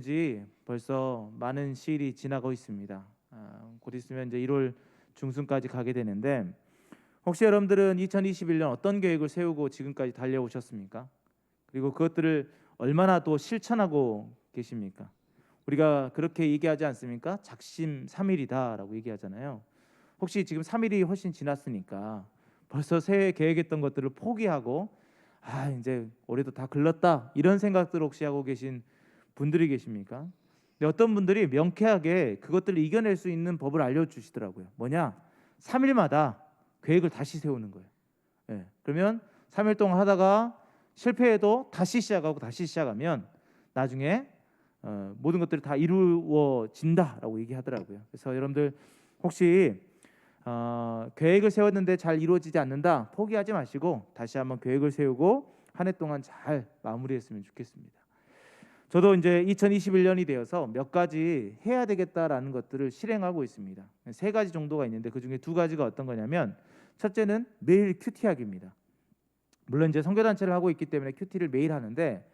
지 벌써 많은 시일이 지나고 있습니다. 곧 있으면 이제 1월 중순까지 가게 되는데, 혹시 여러분들은 2021년 어떤 계획을 세우고 지금까지 달려오셨습니까? 그리고 그것들을 얼마나 또 실천하고 계십니까? 우리가 그렇게 얘기하지 않습니까? 작심삼일이다라고 얘기하잖아요. 혹시 지금 3일이 훨씬 지났으니까 벌써 새해 계획했던 것들을 포기하고 이제 올해도 다 글렀다 이런 생각들 혹시 하고 계신 분들이 계십니까? 근데 어떤 분들이 명쾌하게 그것들을 이겨낼 수 있는 법을 알려주시더라고요. 뭐냐? 3일마다 계획을 다시 세우는 거예요. 그러면 3일 동안 하다가 실패해도 다시 시작하고 다시 시작하면 나중에 모든 것들이 다 이루어진다라고 얘기하더라고요. 그래서 여러분들 혹시 계획을 세웠는데 잘 이루어지지 않는다 포기하지 마시고 다시 한번 계획을 세우고 한 해 동안 잘 마무리했으면 좋겠습니다. 저도 이제 2021년이 되어서 몇 가지 해야 되겠다라는 것들을 실행하고 있습니다. 세 가지 정도가 있는데 그 중에 두 가지가 어떤 거냐면, 첫째는 매일 큐티하기입니다. 물론 이제 선교단체를 하고 있기 때문에 큐티를 매일 하는데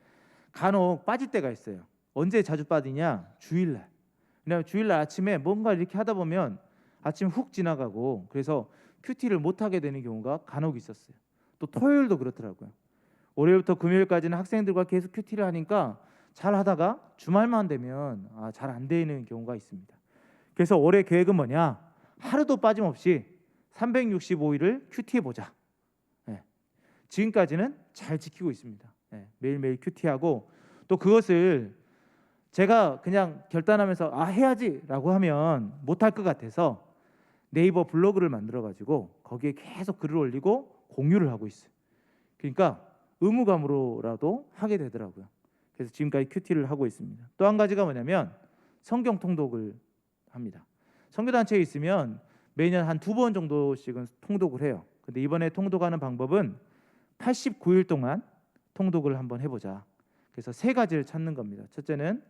간혹 빠질 때가 있어요. 언제 자주 빠지냐? 주일날. 왜냐하면 주일날 아침에 뭔가 이렇게 하다 보면 아침 훅 지나가고, 그래서 큐티를 못 하게 되는 경우가 간혹 있었어요. 또 토요일도 그렇더라고요. 월요일부터 금요일까지는 학생들과 계속 큐티를 하니까 잘 하다가 주말만 되면 잘 안 되는 경우가 있습니다. 그래서 올해 계획은 뭐냐? 하루도 빠짐없이 365일을 큐티해 보자. 지금까지는 잘 지키고 있습니다. 매일매일 큐티하고, 또 그것을 제가 그냥 결단하면서 해야지라고 하면 못할 것 같아서 네이버 블로그를 만들어 가지고 거기에 계속 글을 올리고 공유를 하고 있어요. 그러니까 의무감으로라도 하게 되더라고요. 그래서 지금까지 큐티를 하고 있습니다. 또 한 가지가 뭐냐면 성경 통독을 합니다. 선교단체에 있으면 매년 한 2번 정도씩은 통독을 해요. 근데 이번에 통독하는 방법은 89일 동안 통독을 한번 해보자. 그래서 세 가지를 찾는 겁니다. 첫째는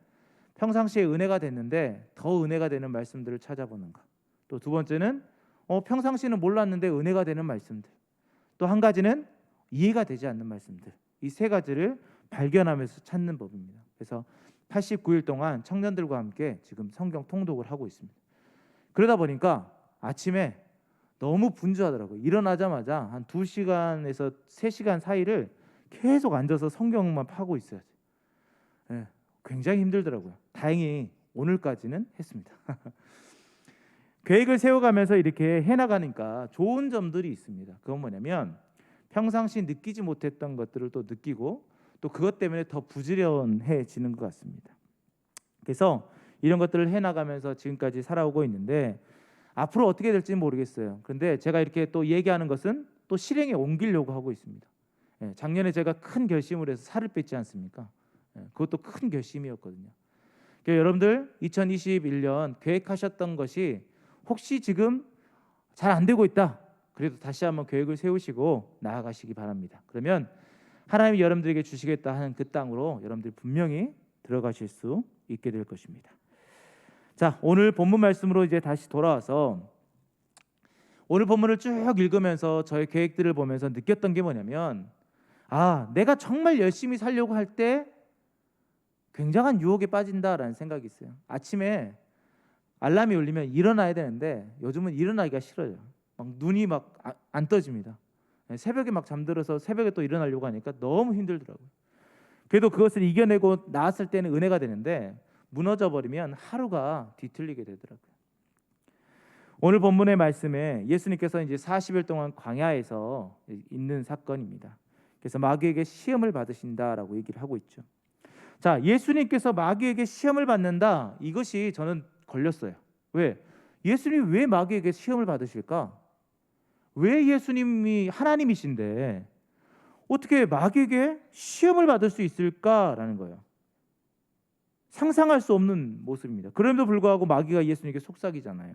평상시에 은혜가 됐는데 더 은혜가 되는 말씀들을 찾아보는 것. 또 두 번째는 평상시는 몰랐는데 은혜가 되는 말씀들. 또 한 가지는 이해가 되지 않는 말씀들. 이 세 가지를 발견하면서 찾는 법입니다. 그래서 89일 동안 청년들과 함께 지금 성경 통독을 하고 있습니다. 그러다 보니까 아침에 너무 분주하더라고요. 일어나자마자 한 2시간에서 3시간 사이를 계속 앉아서 성경만 파고 있어야 돼요. 굉장히 힘들더라고요. 다행히 오늘까지는 했습니다. 계획을 세워가면서 이렇게 해나가니까 좋은 점들이 있습니다. 그건 뭐냐면 평상시 느끼지 못했던 것들을 또 느끼고, 또 그것 때문에 더 부지런해지는 것 같습니다. 그래서 이런 것들을 해나가면서 지금까지 살아오고 있는데 앞으로 어떻게 될지는 모르겠어요. 그런데 제가 이렇게 또 얘기하는 것은 또 실행에 옮기려고 하고 있습니다. 작년에 제가 큰 결심을 해서 살을 뺐지 않습니까? 그것도 큰 결심이었거든요. 그러니까 여러분들 2021년 계획하셨던 것이 혹시 지금 잘 안 되고 있다, 그래도 다시 한번 계획을 세우시고 나아가시기 바랍니다. 그러면 하나님이 여러분들에게 주시겠다 하는 그 땅으로 여러분들이 분명히 들어가실 수 있게 될 것입니다. 자, 오늘 본문 말씀으로 이제 다시 돌아와서 오늘 본문을 쭉 읽으면서 저의 계획들을 보면서 느꼈던 게 뭐냐면, 내가 정말 열심히 살려고 할 때 굉장한 유혹에 빠진다라는 생각이 있어요. 아침에 알람이 울리면 일어나야 되는데 요즘은 일어나기가 싫어요. 막 눈이 막 안 떠집니다. 새벽에 막 잠들어서 새벽에 또 일어나려고 하니까 너무 힘들더라고요. 그래도 그것을 이겨내고 나왔을 때는 은혜가 되는데 무너져 버리면 하루가 뒤틀리게 되더라고요. 오늘 본문의 말씀에 예수님께서 이제 40일 동안 광야에서 있는 사건입니다. 그래서 마귀에게 시험을 받으신다라고 얘기를 하고 있죠. 자, 예수님께서 마귀에게 시험을 받는다, 이것이 저는 걸렸어요. 왜? 예수님이 왜 마귀에게 시험을 받으실까? 왜 예수님이 하나님이신데 어떻게 마귀에게 시험을 받을 수 있을까라는 거예요. 상상할 수 없는 모습입니다. 그럼에도 불구하고 마귀가 예수님에게 속삭이잖아요.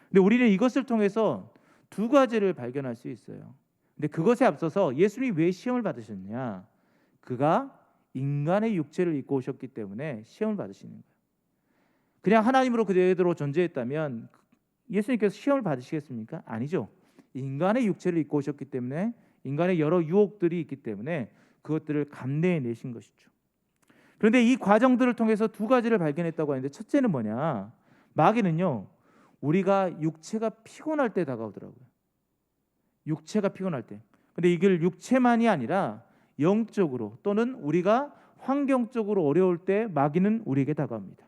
근데 우리는 이것을 통해서 두 가지를 발견할 수 있어요. 근데 그것에 앞서서 예수님이 왜 시험을 받으셨냐? 그가 인간의 육체를 입고 오셨기 때문에 시험을 받으시는 거예요. 그냥 하나님으로 그대로 존재했다면 예수님께서 시험을 받으시겠습니까? 아니죠. 인간의 육체를 입고 오셨기 때문에 인간의 여러 유혹들이 있기 때문에 그것들을 감내해 내신 것이죠. 그런데 이 과정들을 통해서 두 가지를 발견했다고 하는데, 첫째는 뭐냐? 마귀는요, 우리가 육체가 피곤할 때 다가오더라고요. 육체가 피곤할 때. 근데 이걸 육체만이 아니라 영적으로 또는 우리가 환경적으로 어려울 때 마귀는 우리에게 다가옵니다.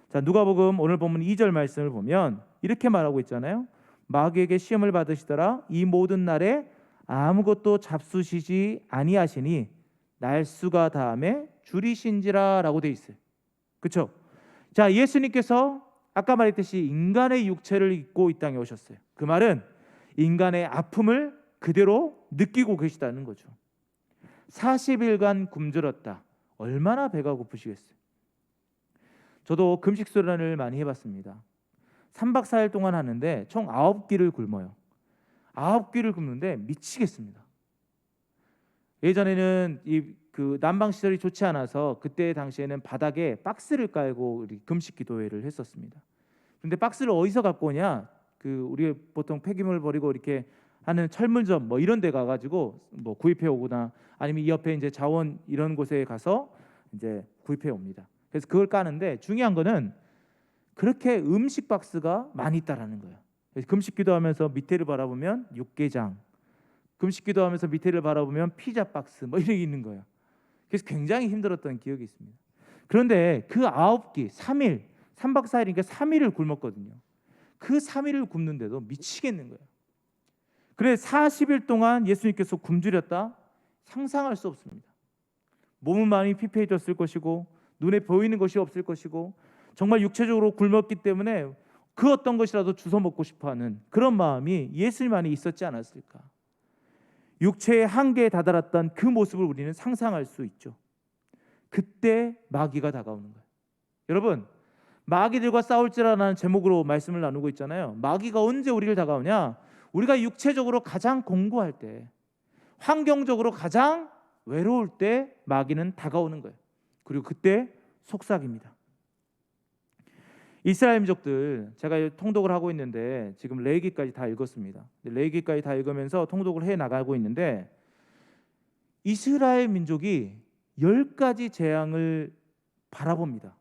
자, 누가복음 오늘 본문 2절 말씀을 보면 이렇게 말하고 있잖아요. 마귀에게 시험을 받으시더라. 이 모든 날에 아무것도 잡수시지 아니하시니 날수가 다음에 줄이신지라라고 돼 있어요. 그렇죠? 자, 예수님께서 아까 말했듯이 인간의 육체를 입고 이 땅에 오셨어요. 그 말은 인간의 아픔을 그대로 느끼고 계시다는 거죠. 40일간 굶주렸다. 얼마나 배가 고프시겠어요? 저도 금식수련을 많이 해봤습니다. 3박 4일 동안 하는데 총 9끼를 굶어요. 9끼를 굶는데 미치겠습니다. 예전에는 그 난방 시설이 좋지 않아서 그때 당시에는 바닥에 박스를 깔고 우리 금식 기도회를 했었습니다. 근데 박스를 어디서 갖고 오냐? 그 우리 보통 폐기물 버리고 이렇게 하는 철물점 뭐 이런 데 가가지고 뭐 구입해 오거나 아니면 이 옆에 이제 자원 이런 곳에 가서 이제 구입해 옵니다. 그래서 그걸 까는데 중요한 거는 그렇게 음식 박스가 많이 있다라는 거예요. 금식 기도하면서 밑에를 바라보면 육개장, 금식 기도하면서 밑에를 바라보면 피자 박스 뭐 이렇게 있는 거예요. 그래서 굉장히 힘들었던 기억이 있습니다. 그런데 그 9끼 3일 3박 4일이니까 3일을 굶었거든요. 그 3일을 굶는데도 미치겠는 거예요. 그래 40일 동안 예수님께서 굶주렸다? 상상할 수 없습니다. 몸은 많이 피폐해졌을 것이고 눈에 보이는 것이 없을 것이고 정말 육체적으로 굶었기 때문에 그 어떤 것이라도 주워 먹고 싶어하는 그런 마음이 예수님 안에 있었지 않았을까? 육체의 한계에 다다랐던 그 모습을 우리는 상상할 수 있죠. 그때 마귀가 다가오는 거예요. 여러분, 마귀들과 싸울지라는 제목으로 말씀을 나누고 있잖아요. 마귀가 언제 우리를 다가오냐? 우리가 육체적으로 가장 공고할 때, 환경적으로 가장 외로울 때 마귀는 다가오는 거예요. 그리고 그때 속삭입니다. 이스라엘 민족들, 제가 통독을 하고 있는데 지금 레위기까지 다 읽었습니다. 레위기까지 다 읽으면서 통독을 해 나가고 있는데 이스라엘 민족이 10가지 재앙을 바라봅니다.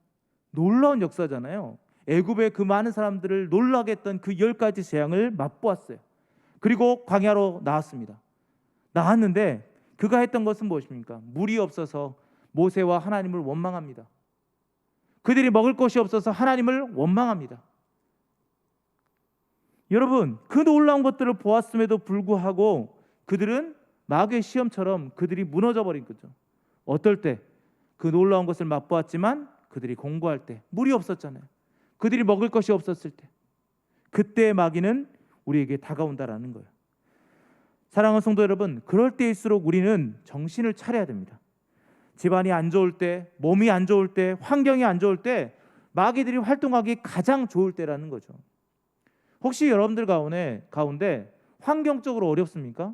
놀라운 역사잖아요. 애굽의 그 많은 사람들을 놀라게 했던 그 10가지 재앙을 맛보았어요. 그리고 광야로 나왔습니다. 나왔는데 그가 했던 것은 무엇입니까? 물이 없어서 모세와 하나님을 원망합니다. 그들이 먹을 것이 없어서 하나님을 원망합니다. 여러분, 그 놀라운 것들을 보았음에도 불구하고 그들은 마귀의 시험처럼 그들이 무너져 버린 거죠. 어떨 때? 그 놀라운 것을 맛보았지만 그들이 공고할 때, 물이 없었잖아요. 그들이 먹을 것이 없었을 때, 그때 마귀는 우리에게 다가온다라는 거예요. 사랑하는 성도 여러분, 그럴 때일수록 우리는 정신을 차려야 됩니다. 집안이 안 좋을 때, 몸이 안 좋을 때, 환경이 안 좋을 때 마귀들이 활동하기 가장 좋을 때라는 거죠. 혹시 여러분들 가운데 환경적으로 어렵습니까?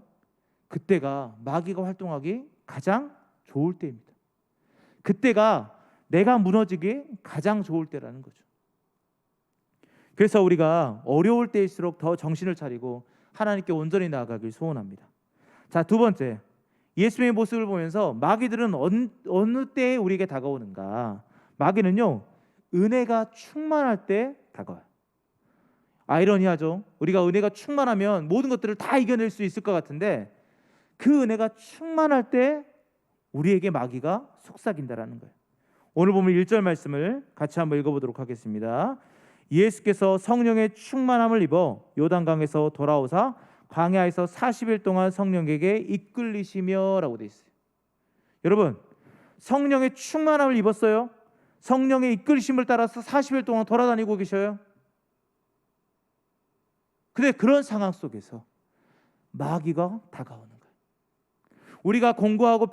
그때가 마귀가 활동하기 가장 좋을 때입니다. 그때가 내가 무너지기 가장 좋을 때라는 거죠. 그래서 우리가 어려울 때일수록 더 정신을 차리고 하나님께 온전히 나아가길 소원합니다. 자, 두 번째, 예수님의 모습을 보면서 마귀들은 어느 때에 우리에게 다가오는가? 마귀는요, 은혜가 충만할 때 다가와요. 아이러니하죠. 우리가 은혜가 충만하면 모든 것들을 다 이겨낼 수 있을 것 같은데 그 은혜가 충만할 때 우리에게 마귀가 속삭인다라는 거예요. 오늘 보면 1절 말씀을 같이 한번 읽어보도록 하겠습니다. 예수께서 성령의 충만함을 입어 요단강에서 돌아오사 광야에서 40일 동안 성령에게 이끌리시며 라고 되어 있어요. 여러분, 성령의 충만함을 입었어요. 성령의 이끌리심을 따라서 40일 동안 돌아다니고 계셔요. 근데 그런 상황 속에서 마귀가 다가오는 거예요. 우리가 공고하고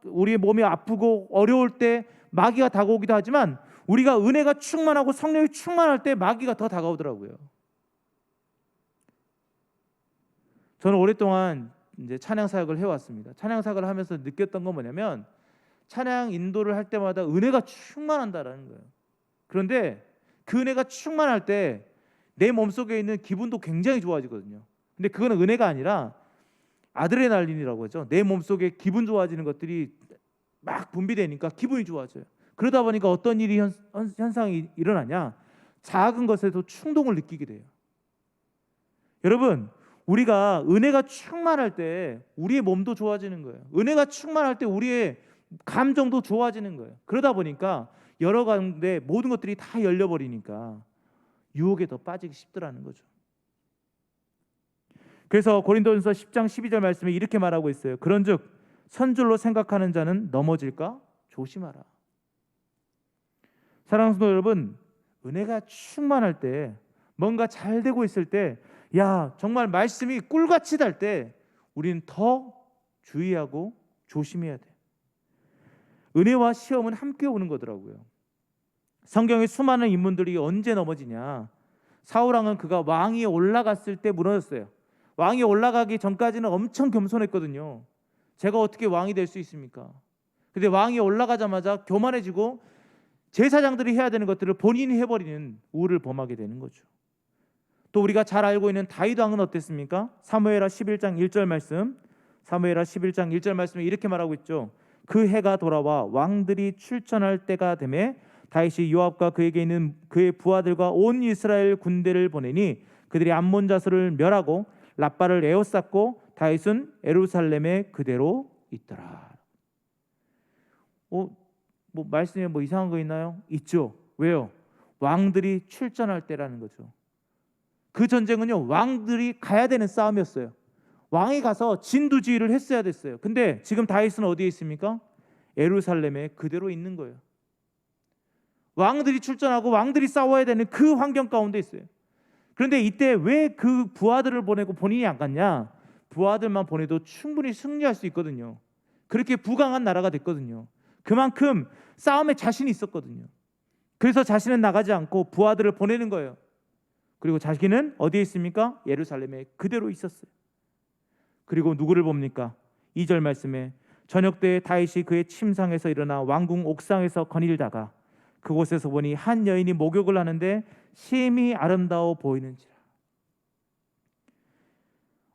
우리의 몸이 아프고 어려울 때 마귀가 다가오기도 하지만 우리가 은혜가 충만하고 성령이 충만할 때 마귀가 더 다가오더라고요. 저는 오랫동안 이제 찬양 사역을 해왔습니다. 찬양 사역을 하면서 느꼈던 건 뭐냐면 찬양 인도를 할 때마다 은혜가 충만한다라는 거예요. 그런데 그 은혜가 충만할 때 내 몸속에 있는 기분도 굉장히 좋아지거든요. 근데 그거는 은혜가 아니라 아드레날린이라고 하죠. 내 몸속에 기분 좋아지는 것들이 막 분비되니까 기분이 좋아져요. 그러다 보니까 어떤 일이 현상이 일어나냐? 작은 것에도 충동을 느끼게 돼요. 여러분, 우리가 은혜가 충만할 때 우리의 몸도 좋아지는 거예요. 은혜가 충만할 때 우리의 감정도 좋아지는 거예요. 그러다 보니까 여러 가운데 모든 것들이 다 열려버리니까 유혹에 더 빠지기 쉽더라는 거죠. 그래서 고린도전서 10장 12절 말씀에 이렇게 말하고 있어요. 그런즉 선줄로 생각하는 자는 넘어질까 조심하라. 사랑하는 성도 여러분, 은혜가 충만할 때, 뭔가 잘 되고 있을 때, 야 정말 말씀이 꿀같이 달 때 우리는 더 주의하고 조심해야 돼. 은혜와 시험은 함께 오는 거더라고요. 성경의 수많은 인물들이 언제 넘어지냐? 사울왕은 그가 왕위에 올라갔을 때 무너졌어요. 왕이 올라가기 전까지는 엄청 겸손했거든요. 제가 어떻게 왕이 될 수 있습니까? 근데 왕이 올라가자마자 교만해지고 제사장들이 해야 되는 것들을 본인이 해버리는 우를 범하게 되는 거죠. 또 우리가 잘 알고 있는 다윗 왕은 어땠습니까? 사무엘하 11장 1절 말씀, 사무엘하 11장 1절 말씀에 이렇게 말하고 있죠. 그 해가 돌아와 왕들이 출전할 때가 되매 다윗이 요압과 그에게 있는 그의 부하들과 온 이스라엘 군대를 보내니 그들이 암몬 자손을 멸하고 랍바를 에워쌌고 다윗은 예루살렘에 그대로 있더라. 말씀에 이상한 거 있나요? 있죠. 왜요? 왕들이 출전할 때라는 거죠. 그 전쟁은요, 왕들이 가야 되는 싸움이었어요. 왕이 가서 진두지휘를 했어야 됐어요. 근데 지금 다윗은 어디에 있습니까? 예루살렘에 그대로 있는 거예요. 왕들이 출전하고 왕들이 싸워야 되는 그 환경 가운데 있어요. 그런데 이때 왜 그 부하들을 보내고 본인이 안 갔냐? 부하들만 보내도 충분히 승리할 수 있거든요. 그렇게 부강한 나라가 됐거든요. 그만큼 싸움에 자신이 있었거든요. 그래서 자신은 나가지 않고 부하들을 보내는 거예요. 그리고 자기는 어디에 있습니까? 예루살렘에 그대로 있었어요. 그리고 누구를 봅니까? 2절 말씀에 저녁 때에 다윗이 그의 침상에서 일어나 왕궁 옥상에서 거닐다가 그곳에서 보니 한 여인이 목욕을 하는데 심히 아름다워 보이는지라.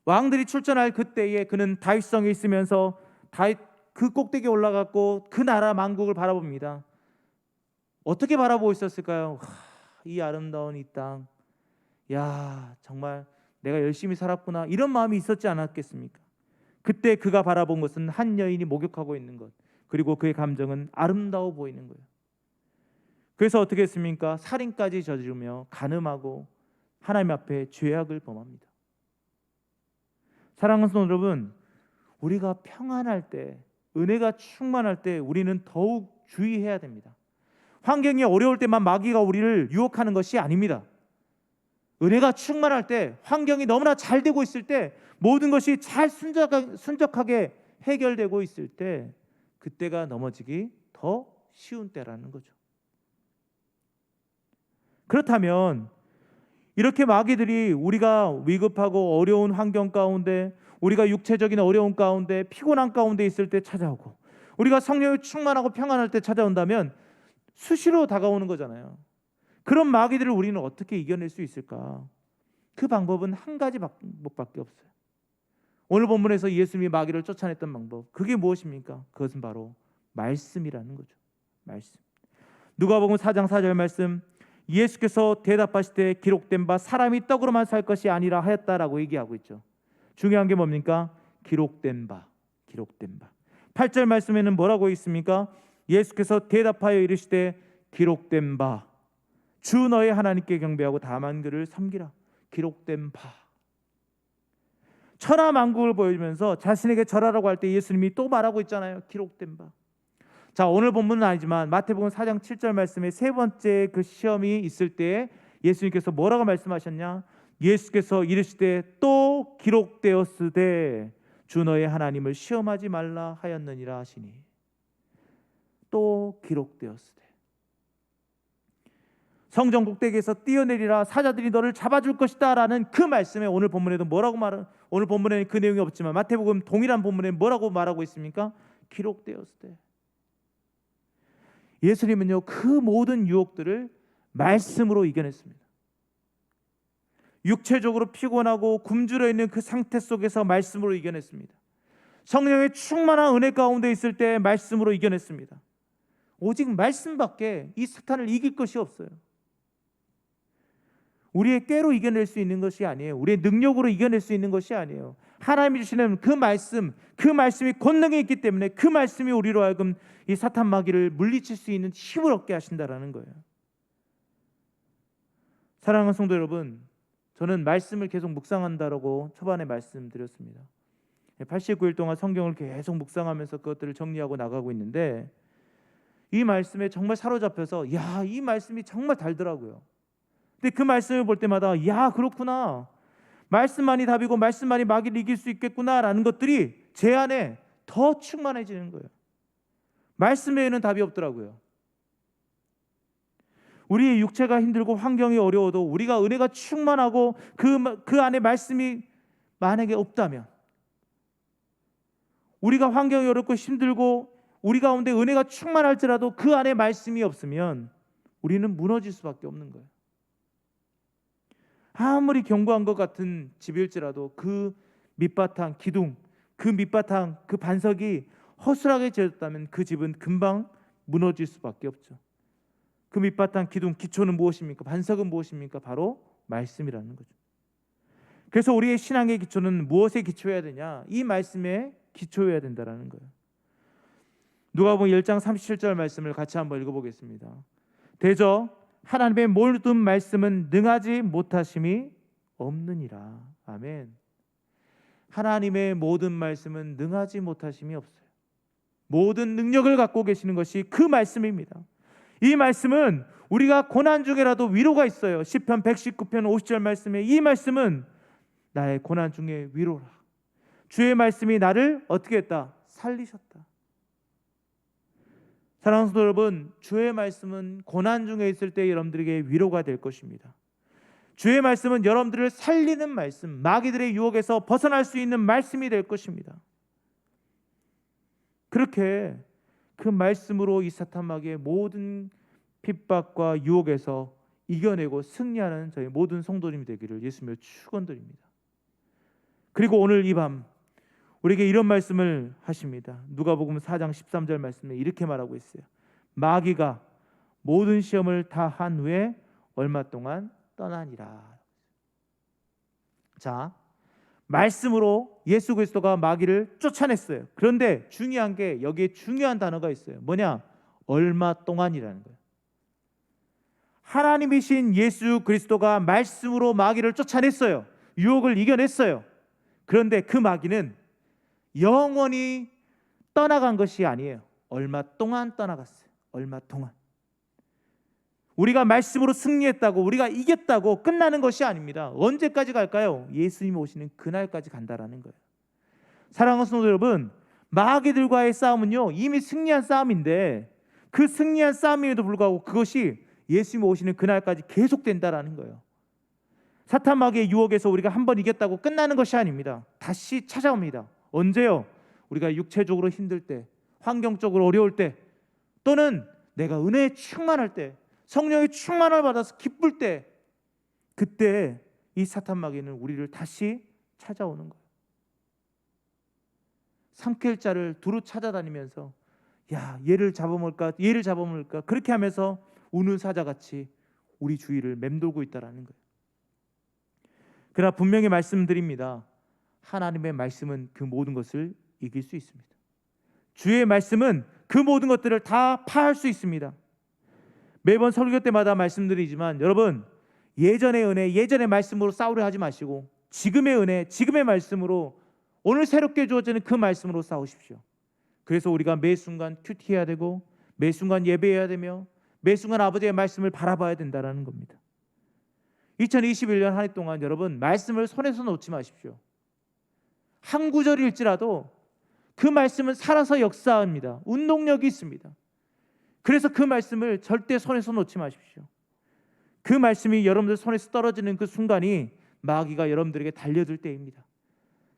왕들이 출전할 그때에 그는 다윗성에 있으면서 다윗 그 꼭대기에 올라갔고 그 나라 만국을 바라봅니다. 어떻게 바라보고 있었을까요? 이 아름다운 이 땅, 야 정말 내가 열심히 살았구나, 이런 마음이 있었지 않았겠습니까? 그때 그가 바라본 것은 한 여인이 목욕하고 있는 것, 그리고 그의 감정은 아름다워 보이는 거예요. 그래서 어떻게 했습니까? 살인까지 저지르며 간음하고 하나님 앞에 죄악을 범합니다. 사랑하는 성도 여러분, 우리가 평안할 때, 은혜가 충만할 때 우리는 더욱 주의해야 됩니다. 환경이 어려울 때만 마귀가 우리를 유혹하는 것이 아닙니다. 은혜가 충만할 때, 환경이 너무나 잘 되고 있을 때, 모든 것이 잘 순적하게 해결되고 있을 때, 그때가 넘어지기 더 쉬운 때라는 거죠. 그렇다면 이렇게 마귀들이 우리가 위급하고 어려운 환경 가운데, 우리가 육체적인 어려움 가운데, 피곤한 가운데 있을 때 찾아오고, 우리가 성령이 충만하고 평안할 때 찾아온다면 수시로 다가오는 거잖아요. 그런 마귀들을 우리는 어떻게 이겨낼 수 있을까? 그 방법은 한 가지 방법밖에 없어요. 오늘 본문에서 예수님이 마귀를 쫓아냈던 방법, 그게 무엇입니까? 그것은 바로 말씀이라는 거죠. 말씀. 누가복음 4장 4절 말씀, 예수께서 대답하실 때 기록된 바 사람이 떡으로만 살 것이 아니라 하였다라고 얘기하고 있죠. 중요한 게 뭡니까? 기록된 바, 기록된 바. 8절 말씀에는 뭐라고 있습니까? 예수께서 대답하여 이르시되 기록된 바, 주 너의 하나님께 경배하고 다만 그를 섬기라. 기록된 바. 천하만국을 보여주면서 자신에게 절하라고 할 때 예수님이 또 말하고 있잖아요. 기록된 바. 자, 오늘 본문은 아니지만 마태복음 4장 7절 말씀에 세 번째 그 시험이 있을 때 예수님께서 뭐라고 말씀하셨냐? 예수께서 이르시되 또 기록되었으되 주 너의 하나님을 시험하지 말라 하였느니라 하시니. 또 기록되었으되. 성전 꼭대기에서 뛰어내리라, 사자들이 너를 잡아줄 것이다 라는 그 말씀에 오늘 본문에도 뭐라고 오늘 본문에는 그 내용이 없지만 마태복음 동일한 본문에 뭐라고 말하고 있습니까? 기록되었으되. 예수님은요, 그 모든 유혹들을 말씀으로 이겨냈습니다. 육체적으로 피곤하고 굶주려 있는 그 상태 속에서 말씀으로 이겨냈습니다. 성령의 충만한 은혜 가운데 있을 때 말씀으로 이겨냈습니다. 오직 말씀밖에 이 사탄을 이길 것이 없어요. 우리의 꾀로 이겨낼 수 있는 것이 아니에요. 우리의 능력으로 이겨낼 수 있는 것이 아니에요. 하나님이 주시는 그 말씀이 권능이 있기 때문에 그 말씀이 우리로 하여금 이 사탄 마귀를 물리칠 수 있는 힘을 얻게 하신다라는 거예요. 사랑하는 성도 여러분, 저는 말씀을 계속 묵상한다라고 초반에 말씀드렸습니다. 89일 동안 성경을 계속 묵상하면서 그것들을 정리하고 나가고 있는데 이 말씀에 정말 사로잡혀서 이 말씀이 정말 달더라고요. 근데 그 말씀을 볼 때마다 그렇구나, 말씀만이 답이고 말씀만이 마귀를 이길 수 있겠구나라는 것들이 제 안에 더 충만해지는 거예요. 말씀 외에는 답이 없더라고요. 우리의 육체가 힘들고 환경이 어려워도 우리가 은혜가 충만하고 그 안에 말씀이 만약에 없다면, 우리가 환경이 어렵고 힘들고 우리 가운데 은혜가 충만할지라도 그 안에 말씀이 없으면 우리는 무너질 수밖에 없는 거예요. 아무리 견고한 것 같은 집일지라도 그 밑바탕 기둥, 그 밑바탕 그 반석이 허술하게 지어졌다면 그 집은 금방 무너질 수밖에 없죠. 그 밑바탕 기둥, 기초는 무엇입니까? 반석은 무엇입니까? 바로 말씀이라는 거죠. 그래서 우리의 신앙의 기초는 무엇에 기초해야 되냐? 이 말씀에 기초해야 된다라는 거예요. 누가복음 10장 37절 말씀을 같이 한번 읽어보겠습니다. 대저 하나님의 모든 말씀은 능하지 못하심이 없느니라. 아멘. 하나님의 모든 말씀은 능하지 못하심이 없어요. 모든 능력을 갖고 계시는 것이 그 말씀입니다. 이 말씀은 우리가 고난 중에라도 위로가 있어요. 시편 119편 50절 말씀에 이 말씀은 나의 고난 중에 위로라. 주의 말씀이 나를 어떻게 했다? 살리셨다. 사랑하는 성도 여러분, 주의 말씀은 고난 중에 있을 때 여러분들에게 위로가 될 것입니다. 주의 말씀은 여러분들을 살리는 말씀, 마귀들의 유혹에서 벗어날 수 있는 말씀이 될 것입니다. 그렇게 그 말씀으로 이 사탄 마귀의 모든 핍박과 유혹에서 이겨내고 승리하는 저희 모든 성도님이 되기를 예수님을 축원드립니다. 그리고 오늘 이 밤 우리에게 이런 말씀을 하십니다. 누가복음 4장 13절 말씀에 이렇게 말하고 있어요. 마귀가 모든 시험을 다 한 후에 얼마 동안 떠나니라. 자, 말씀으로 예수 그리스도가 마귀를 쫓아냈어요. 그런데 중요한 게 여기에 중요한 단어가 있어요. 뭐냐? 얼마 동안이라는 거예요. 하나님이신 예수 그리스도가 말씀으로 마귀를 쫓아냈어요. 유혹을 이겨냈어요. 그런데 그 마귀는 영원히 떠나간 것이 아니에요. 얼마 동안 떠나갔어요. 얼마 동안. 우리가 말씀으로 승리했다고, 우리가 이겼다고 끝나는 것이 아닙니다. 언제까지 갈까요? 예수님이 오시는 그날까지 간다라는 거예요. 사랑하는 성도 여러분, 마귀들과의 싸움은요 이미 승리한 싸움인데 그 승리한 싸움임에도 불구하고 그것이 예수님이 오시는 그날까지 계속된다라는 거예요. 사탄 마귀의 유혹에서 우리가 한번 이겼다고 끝나는 것이 아닙니다. 다시 찾아옵니다. 언제요? 우리가 육체적으로 힘들 때, 환경적으로 어려울 때, 또는 내가 은혜에 충만할 때, 성령의 충만을 받아서 기쁠 때, 그때 이 사탄 마귀는 우리를 다시 찾아오는 거예요. 삼킬 자를 두루 찾아다니면서 얘를 잡아먹을까 그렇게 하면서 우는 사자같이 우리 주위를 맴돌고 있다라는 거예요. 그러나 분명히 말씀드립니다. 하나님의 말씀은 그 모든 것을 이길 수 있습니다. 주의 말씀은 그 모든 것들을 다 파할 수 있습니다. 매번 설교 때마다 말씀드리지만 여러분, 예전의 은혜, 예전의 말씀으로 싸우려 하지 마시고 지금의 은혜, 지금의 말씀으로 오늘 새롭게 주어지는 그 말씀으로 싸우십시오. 그래서 우리가 매 순간 큐티해야 되고 매 순간 예배해야 되며 매 순간 아버지의 말씀을 바라봐야 된다는 겁니다. 2021년 한 해 동안 여러분 말씀을 손에서 놓지 마십시오. 한 구절일지라도 그 말씀은 살아서 역사합니다. 운동력이 있습니다. 그래서 그 말씀을 절대 손에서 놓지 마십시오. 그 말씀이 여러분들 손에서 떨어지는 그 순간이 마귀가 여러분들에게 달려들 때입니다.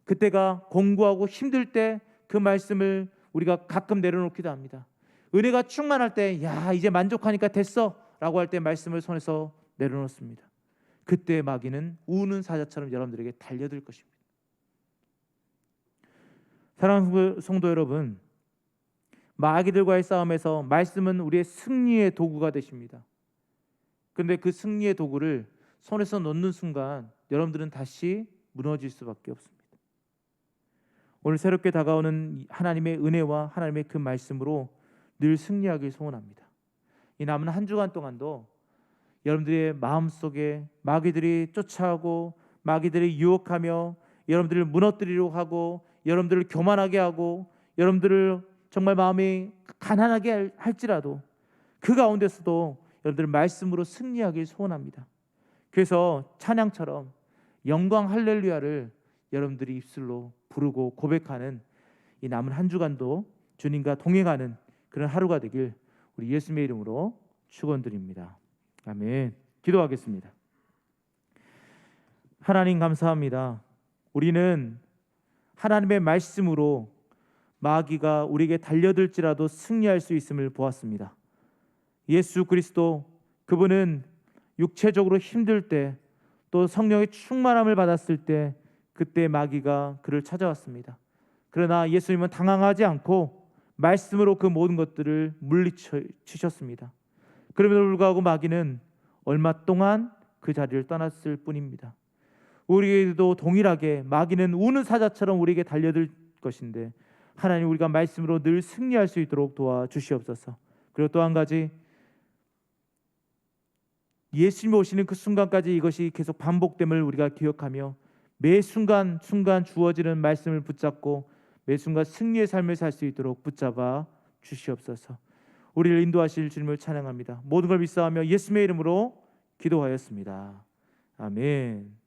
그때가 공고하고 힘들 때 그 말씀을 우리가 가끔 내려놓기도 합니다. 은혜가 충만할 때 이제 만족하니까 됐어 라고 할 때 말씀을 손에서 내려놓습니다. 그때 마귀는 우는 사자처럼 여러분들에게 달려들 것입니다. 사랑하는 성도 여러분, 마귀들과의 싸움에서 말씀은 우리의 승리의 도구가 되십니다. 그런데 그 승리의 도구를 손에서 놓는 순간 여러분들은 다시 무너질 수밖에 없습니다. 오늘 새롭게 다가오는 하나님의 은혜와 하나님의 그 말씀으로 늘 승리하길 소원합니다. 이 남은 한 주간 동안도 여러분들의 마음속에 마귀들이 쫓아오고 마귀들이 유혹하며 여러분들을 무너뜨리려고 하고 여러분들을 교만하게 하고 여러분들을 정말 마음이 가난하게 할지라도 그 가운데서도 여러분들 말씀으로 승리하길 소원합니다. 그래서 찬양처럼 영광 할렐루야를 여러분들이 입술로 부르고 고백하는 이 남은 한 주간도 주님과 동행하는 그런 하루가 되길 우리 예수님의 이름으로 축원드립니다. 아멘. 기도하겠습니다. 하나님 감사합니다. 우리는 하나님의 말씀으로 마귀가 우리에게 달려들지라도 승리할 수 있음을 보았습니다. 예수 그리스도 그분은 육체적으로 힘들 때 또 성령의 충만함을 받았을 때 그때 마귀가 그를 찾아왔습니다. 그러나 예수님은 당황하지 않고 말씀으로 그 모든 것들을 물리치셨습니다. 그럼에도 불구하고 마귀는 얼마 동안 그 자리를 떠났을 뿐입니다. 우리에게도 동일하게 마귀는 우는 사자처럼 우리에게 달려들 것인데 하나님 우리가 말씀으로 늘 승리할 수 있도록 도와주시옵소서. 그리고 또 한 가지 예수님이 오시는 그 순간까지 이것이 계속 반복됨을 우리가 기억하며 매 순간 주어지는 말씀을 붙잡고 매 순간 승리의 삶을 살 수 있도록 붙잡아 주시옵소서. 우리를 인도하실 주님을 찬양합니다. 모든 걸 믿사하며 예수님의 이름으로 기도하였습니다. 아멘.